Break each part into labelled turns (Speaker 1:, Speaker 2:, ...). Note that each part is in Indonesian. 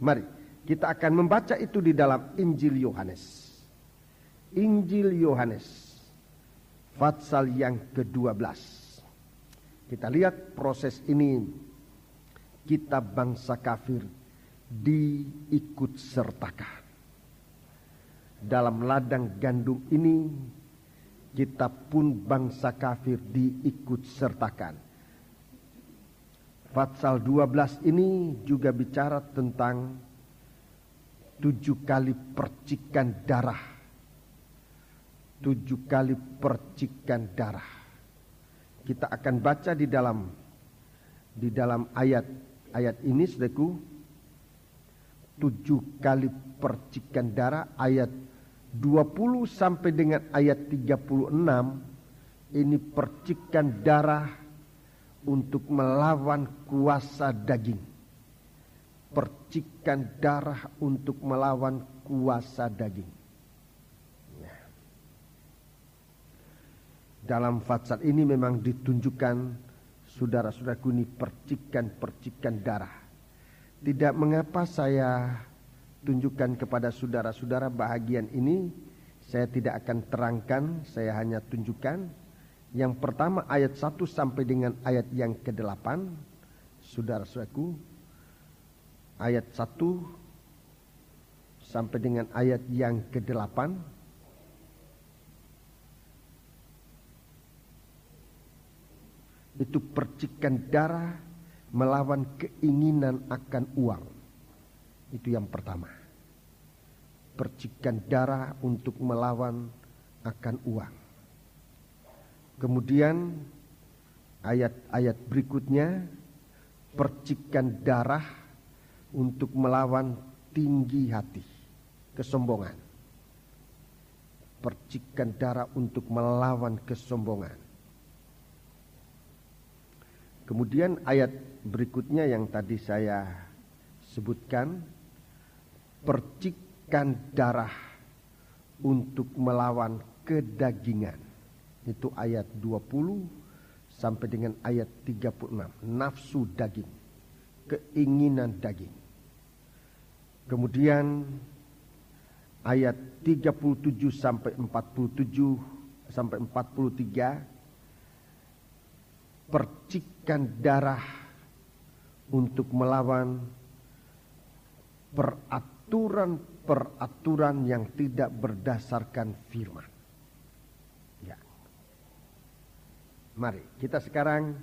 Speaker 1: Mari kita akan membaca itu di dalam Injil Yohanes. Injil Yohanes pasal yang ke-12. Kita lihat proses ini, kita bangsa kafir diikut sertakan. Dalam ladang gandum ini kita pun bangsa kafir diikut sertakan. Pasal 12 ini juga bicara tentang 7 kali percikan darah. 7 kali percikan darah. Kita akan baca di dalam ayat ini, saudaraku. 7 kali percikan darah, ayat 20 sampai dengan ayat 36. Ini percikan darah untuk melawan kuasa daging. Percikan darah untuk melawan kuasa daging. Dalam pasal ini memang ditunjukkan, saudara-saudaraku, ini percikan darah. Tidak mengapa saya tunjukkan kepada saudara-saudara bahagian ini, saya tidak akan terangkan, saya hanya tunjukkan. Yang pertama ayat 1 sampai dengan ayat yang ke-8, saudara-saudaraku, ayat 1 sampai dengan ayat yang ke-8. Itu percikan darah melawan keinginan akan uang. Itu yang pertama. Percikan darah untuk melawan akan uang. Kemudian ayat-ayat berikutnya, percikan darah untuk melawan tinggi hati, kesombongan. Percikan darah untuk melawan kesombongan. Kemudian ayat berikutnya yang tadi saya sebutkan, percikan darah untuk melawan kedagingan. Itu ayat 20 sampai dengan ayat 36. Nafsu daging, keinginan daging. Kemudian ayat 37 sampai 47 sampai 43, percikan darah untuk melawan peraturan-peraturan yang tidak berdasarkan firman. Ya. Mari kita sekarang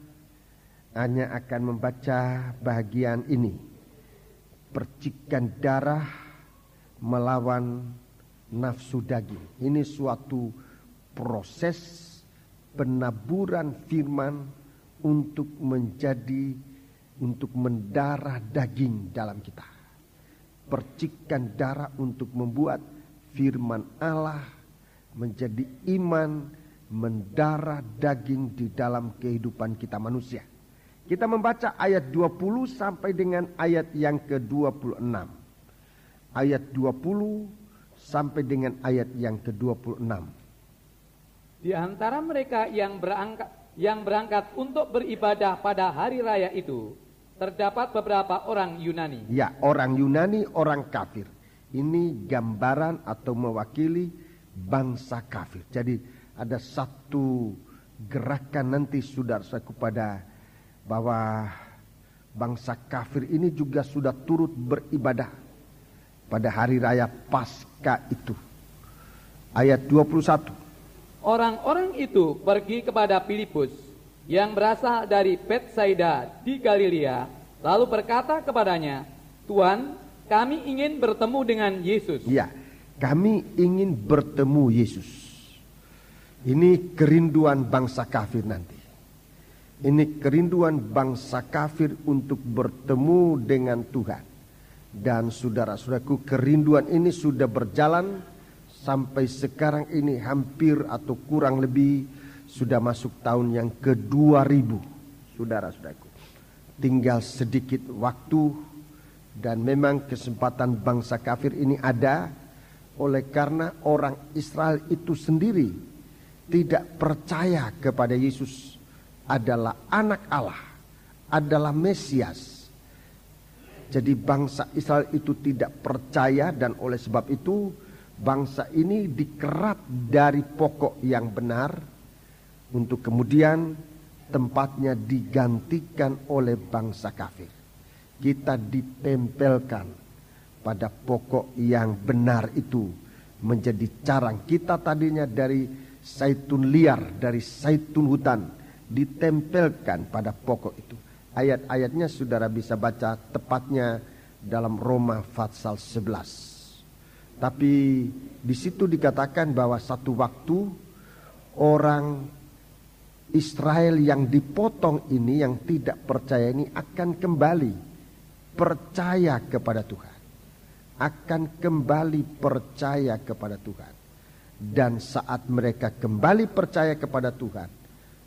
Speaker 1: hanya akan membaca bagian ini. Percikan darah melawan nafsu daging. Ini suatu proses penaburan firman untuk mendarah daging dalam kita. Percikan darah untuk membuat firman Allah menjadi iman, mendarah daging di dalam kehidupan kita manusia. Kita membaca ayat 20 sampai dengan ayat yang ke-26. Ayat 20 sampai dengan ayat yang ke-26.
Speaker 2: Di antara mereka yang berangkat untuk beribadah pada hari raya itu, terdapat beberapa orang Yunani.
Speaker 1: Ya, orang Yunani, orang kafir. Ini gambaran atau mewakili bangsa kafir. Jadi ada satu gerakan nanti, saudara-saudaraku, pada bahwa bangsa kafir ini juga sudah turut beribadah pada hari raya Paskah itu. Ayat 21.
Speaker 2: Orang-orang itu pergi kepada Filipus yang berasal dari Betsaida di Galilea, lalu berkata kepadanya, "Tuhan, kami ingin bertemu dengan Yesus."
Speaker 1: Ya, kami ingin bertemu Yesus. Ini kerinduan bangsa kafir nanti. Ini kerinduan bangsa kafir untuk bertemu dengan Tuhan. Dan saudara-saudaraku, kerinduan ini sudah berjalan sampai sekarang ini hampir atau kurang lebih sudah masuk tahun yang ke-2000, saudara-saudaraku. Tinggal sedikit waktu dan memang kesempatan bangsa kafir ini ada oleh karena orang Israel itu sendiri tidak percaya kepada Yesus adalah anak Allah, adalah Mesias. Jadi bangsa Israel itu tidak percaya, dan oleh sebab itu bangsa ini dikerat dari pokok yang benar untuk kemudian tempatnya digantikan oleh bangsa kafir. Kita ditempelkan pada pokok yang benar itu menjadi carang. Kita tadinya dari zaitun liar, dari zaitun hutan, ditempelkan pada pokok itu. Ayat-ayatnya saudara bisa baca tepatnya dalam Roma pasal 11. Tapi di situ dikatakan bahwa satu waktu orang Israel yang dipotong ini, yang tidak percaya ini, akan kembali percaya kepada Tuhan. Akan kembali percaya kepada Tuhan. Dan saat mereka kembali percaya kepada Tuhan,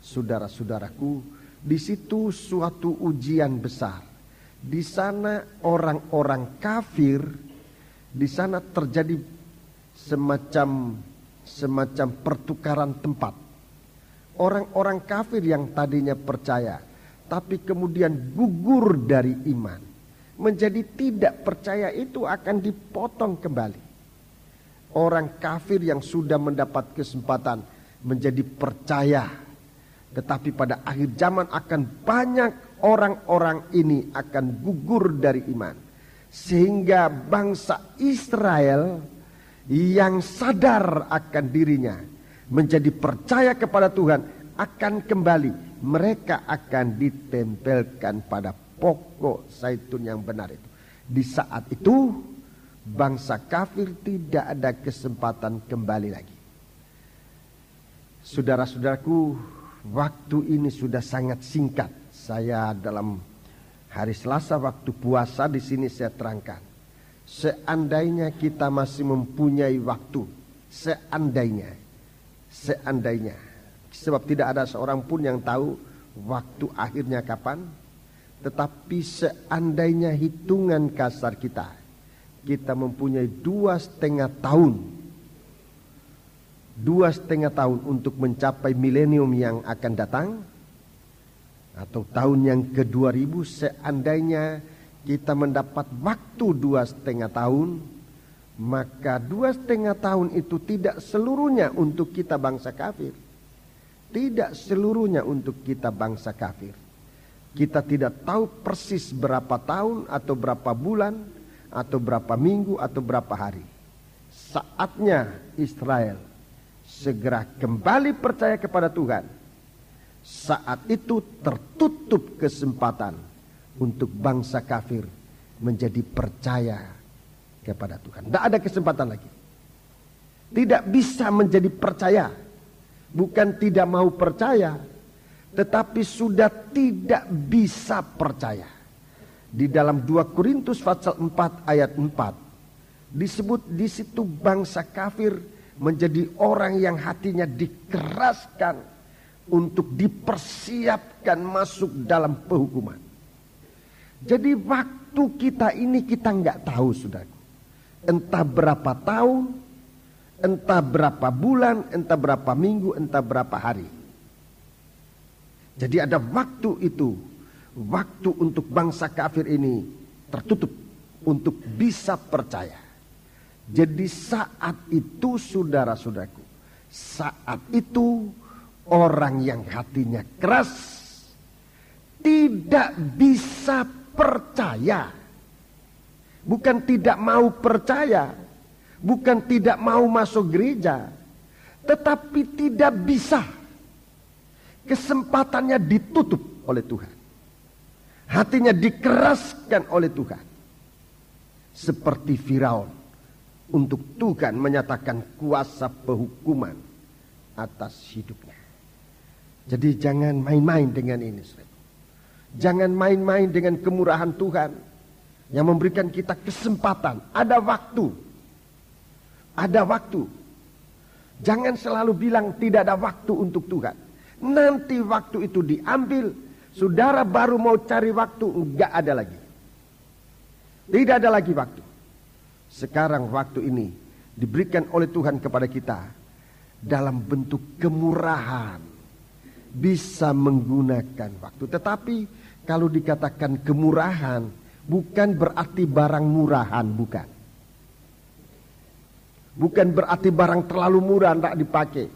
Speaker 1: saudara-saudaraku, di situ suatu ujian besar. Di sana orang-orang kafir, di sana terjadi semacam pertukaran tempat. Orang-orang kafir yang tadinya percaya, tapi kemudian gugur dari iman, menjadi tidak percaya, itu akan dipotong kembali. Orang kafir yang sudah mendapat kesempatan menjadi percaya, tetapi pada akhir zaman akan banyak orang-orang ini akan gugur dari iman. Sehingga bangsa Israel yang sadar akan dirinya, menjadi percaya kepada Tuhan, akan kembali. Mereka akan ditempelkan pada pokok zaitun yang benar itu. Di saat itu bangsa kafir tidak ada kesempatan kembali lagi. Saudara-saudaraku, waktu ini sudah sangat singkat. Saya dalam hari Selasa waktu puasa di sini saya terangkan. Seandainya kita masih mempunyai waktu, seandainya, sebab tidak ada seorang pun yang tahu waktu akhirnya kapan. Tetapi seandainya hitungan kasar kita mempunyai 2,5 tahun. 2,5 tahun untuk mencapai milenium yang akan datang, atau tahun yang ke-2000. Seandainya kita mendapat waktu 2,5 tahun, maka 2,5 tahun itu tidak seluruhnya untuk kita bangsa kafir. Tidak seluruhnya untuk kita bangsa kafir. Kita tidak tahu persis berapa tahun atau berapa bulan atau berapa minggu atau berapa hari. Saatnya Israel segera kembali percaya kepada Tuhan. Saat itu tertutup kesempatan untuk bangsa kafir menjadi percaya kepada Tuhan. Tidak ada kesempatan lagi. Tidak bisa menjadi percaya. Bukan tidak mau percaya, tetapi sudah tidak bisa percaya. Di dalam 2 Korintus pasal 4 ayat 4 disebut di situ bangsa kafir menjadi orang yang hatinya dikeraskan untuk dipersiapkan masuk dalam penghukuman. Jadi waktu kita ini kita nggak tahu, saudaraku. Entah berapa tahun, entah berapa bulan, entah berapa minggu, entah berapa hari. Jadi ada waktu itu, waktu untuk bangsa kafir ini tertutup untuk bisa percaya. Jadi saat itu, saudara-saudaraku, saat itu orang yang hatinya keras tidak bisa percaya. Bukan tidak mau percaya, bukan tidak mau masuk gereja, tetapi tidak bisa. Kesempatannya ditutup oleh Tuhan. Hatinya dikeraskan oleh Tuhan. Seperti Firaun, untuk Tuhan menyatakan kuasa penghukuman atas hidupnya. Jadi jangan main-main dengan ini, saudara. Jangan main-main dengan kemurahan Tuhan yang memberikan kita kesempatan. Ada waktu. Ada waktu. Jangan selalu bilang tidak ada waktu untuk Tuhan. Nanti waktu itu diambil, saudara baru mau cari waktu, enggak ada lagi. Tidak ada lagi waktu. Sekarang waktu ini diberikan oleh Tuhan kepada kita dalam bentuk kemurahan. Bisa menggunakan waktu. Tetapi kalau dikatakan kemurahan, Bukan berarti barang murahan, bukan. Bukan berarti barang terlalu murah tidak dipakai.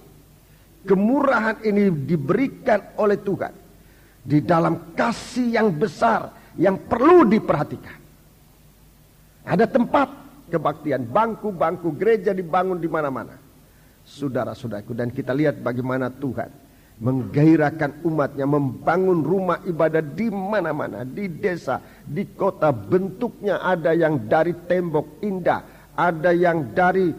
Speaker 1: Kemurahan ini diberikan oleh Tuhan di dalam kasih yang besar yang perlu diperhatikan. Ada tempat kebaktian, bangku-bangku gereja dibangun di mana-mana. Saudara-saudaraku, dan kita lihat bagaimana Tuhan menggairahkan umatnya membangun rumah ibadah di mana-mana, di desa, di kota. Bentuknya ada yang dari tembok indah, ada yang dari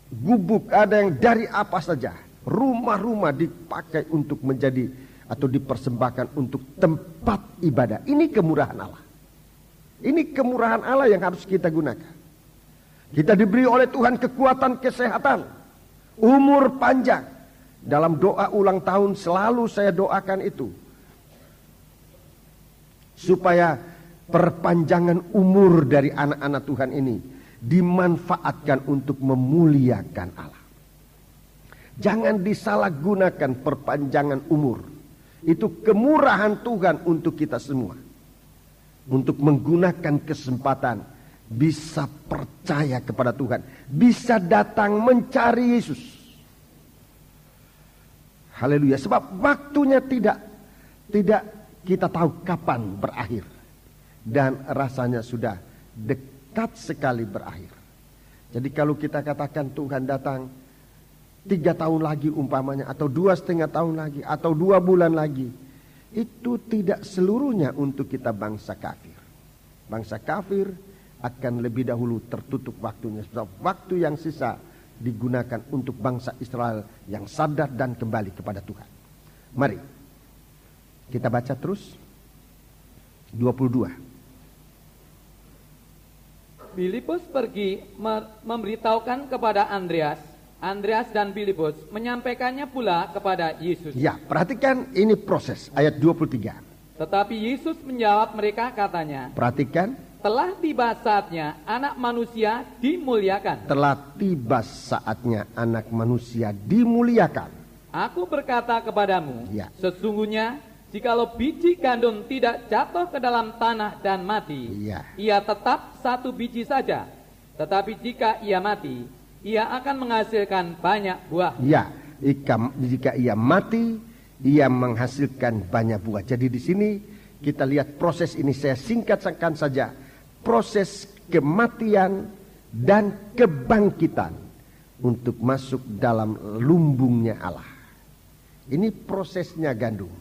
Speaker 1: gubuk, ada yang dari apa saja. Rumah-rumah dipakai untuk menjadi atau dipersembahkan untuk tempat ibadah. Ini kemurahan Allah. Ini kemurahan Allah yang harus kita gunakan. Kita diberi oleh Tuhan kekuatan kesehatan, umur panjang. Dalam doa ulang tahun selalu saya doakan itu, supaya perpanjangan umur dari anak-anak Tuhan ini dimanfaatkan untuk memuliakan Allah. Jangan disalahgunakan perpanjangan umur. Itu kemurahan Tuhan untuk kita semua. Untuk menggunakan kesempatan bisa percaya kepada Tuhan, bisa datang mencari Yesus. Haleluya. Sebab waktunya tidak kita tahu kapan berakhir, dan rasanya sudah dekat sekali berakhir. Jadi kalau kita katakan Tuhan datang 3 tahun lagi umpamanya, atau 2,5 tahun lagi, atau 2 bulan lagi, itu tidak seluruhnya untuk kita bangsa kafir. Bangsa kafir akan lebih dahulu tertutup waktunya. Sebab waktu yang sisa digunakan untuk bangsa Israel yang sadar dan kembali kepada Tuhan. Mari kita baca terus 22.
Speaker 2: Filipus pergi memberitahukan kepada Andreas dan Filipus menyampaikannya pula kepada Yesus.
Speaker 1: Ya, perhatikan ini proses ayat 23.
Speaker 2: Tetapi Yesus menjawab mereka katanya,
Speaker 1: perhatikan,
Speaker 2: telah tiba saatnya anak manusia dimuliakan.
Speaker 1: Telah tiba saatnya anak manusia dimuliakan.
Speaker 2: Aku berkata kepadamu,
Speaker 1: ya,
Speaker 2: sesungguhnya jikalau biji gandum tidak jatuh ke dalam tanah dan mati,
Speaker 1: ya,
Speaker 2: ia tetap 1 biji saja. Tetapi jika ia mati, ia akan menghasilkan banyak buah.
Speaker 1: Ya, jika ia mati, ia menghasilkan banyak buah. Jadi di sini kita lihat proses ini, saya singkatkan saja. Proses kematian dan kebangkitan untuk masuk dalam lumbungnya Allah. Ini prosesnya gandum.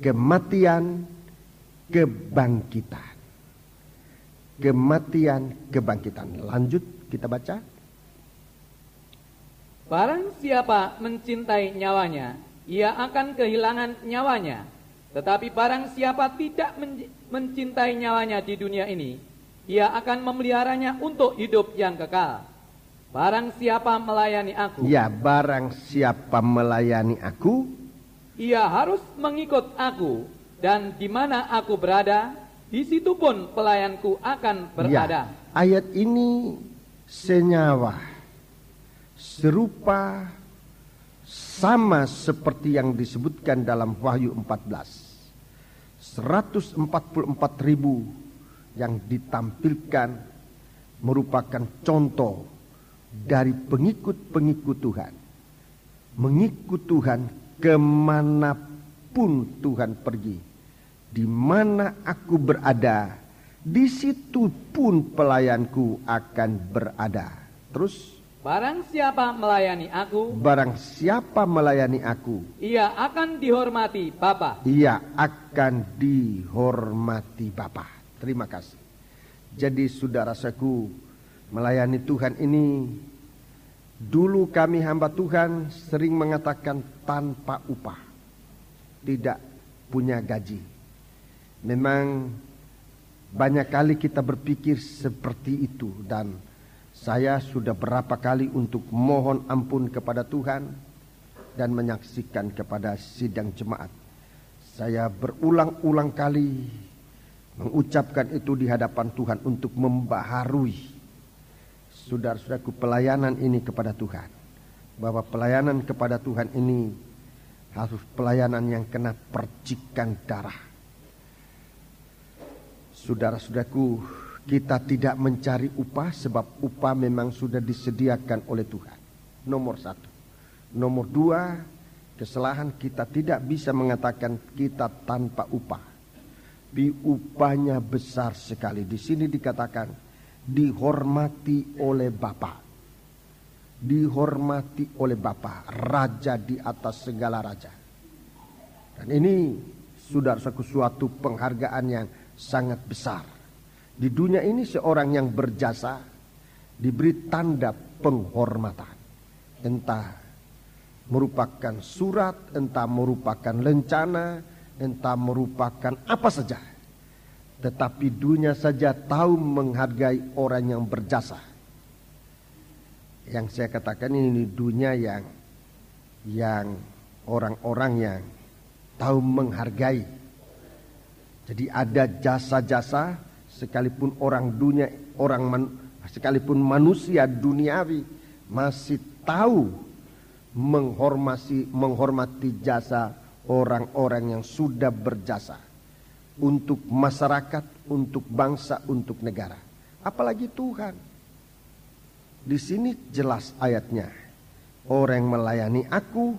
Speaker 1: Kematian, kebangkitan. Kematian, kebangkitan. Lanjut kita baca.
Speaker 2: Barang siapa mencintai nyawanya, ia akan kehilangan nyawanya. Tetapi barang siapa tidak mencintai nyawanya di dunia ini, ia akan memeliharanya untuk hidup yang kekal. Barang siapa melayani aku,
Speaker 1: ya, barang siapa melayani aku,
Speaker 2: ia harus mengikut aku, dan di mana aku berada, di situ pun pelayanku akan berada.
Speaker 1: Ya, ayat ini senyawa, serupa, sama seperti yang disebutkan dalam Wahyu 14. 144.000 yang ditampilkan merupakan contoh dari pengikut-pengikut Tuhan. Mengikut Tuhan kemanapun Tuhan pergi. Di mana aku berada, di situ pun pelayanku akan berada. Terus,
Speaker 2: barang siapa melayani aku, ia akan dihormati Bapa.
Speaker 1: Ia akan dihormati Bapa. Terima kasih. Jadi saudara-saudaraku, melayani Tuhan ini, dulu kami hamba Tuhan sering mengatakan tanpa upah, tidak punya gaji. Memang banyak kali kita berpikir seperti itu, dan saya sudah berapa kali untuk mohon ampun kepada Tuhan dan menyaksikan kepada sidang jemaat. Saya berulang-ulang kali mengucapkan itu di hadapan Tuhan untuk membaharui saudara-saudaraku pelayanan ini kepada Tuhan. Bahwa pelayanan kepada Tuhan ini harus pelayanan yang kena percikan darah. Saudara-saudaraku, kita tidak mencari upah sebab upah memang sudah disediakan oleh Tuhan. Nomor satu. Nomor dua, kesalahan kita tidak bisa mengatakan kita tanpa upah. Upahnya besar sekali. Di sini dikatakan dihormati oleh Bapa. Dihormati oleh Bapa, Raja di atas segala raja. Dan ini saudara-saudaraku suatu penghargaan yang sangat besar. Di dunia ini seorang yang berjasa diberi tanda penghormatan. Entah merupakan surat, entah merupakan lencana, entah merupakan apa saja. Tetapi dunia saja tahu menghargai orang yang berjasa. Yang saya katakan ini dunia yang orang-orang yang tahu menghargai. Jadi ada jasa-jasa sekalipun sekalipun manusia duniawi masih tahu menghormati jasa orang-orang yang sudah berjasa untuk masyarakat, untuk bangsa, untuk negara. Apalagi Tuhan. Di sini jelas ayatnya. Orang yang melayani aku,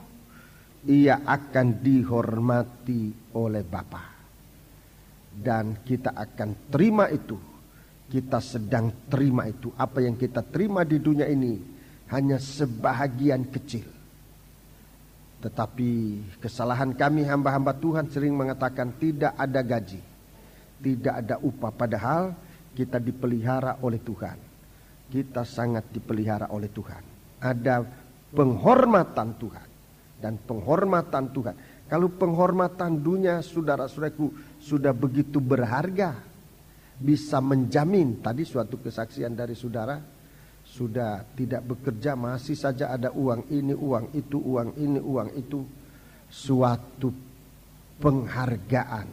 Speaker 1: ia akan dihormati oleh Bapa. Dan kita akan terima itu. Kita sedang terima itu. Apa yang kita terima di dunia ini hanya sebahagian kecil. Tetapi kesalahan kami hamba-hamba Tuhan sering mengatakan tidak ada gaji, tidak ada upah. Padahal kita dipelihara oleh Tuhan. Kita sangat dipelihara oleh Tuhan. Ada penghormatan Tuhan dan penghormatan Tuhan. Kalau penghormatan dunia, saudara-saudaraku, sudah begitu berharga, bisa menjamin. Tadi suatu kesaksian dari saudara, sudah tidak bekerja masih saja ada uang ini, uang itu, uang ini, uang itu. Suatu penghargaan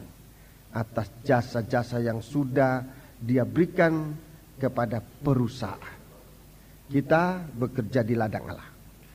Speaker 1: atas jasa-jasa yang sudah dia berikan kepada perusahaan. Kita bekerja di ladang Allah.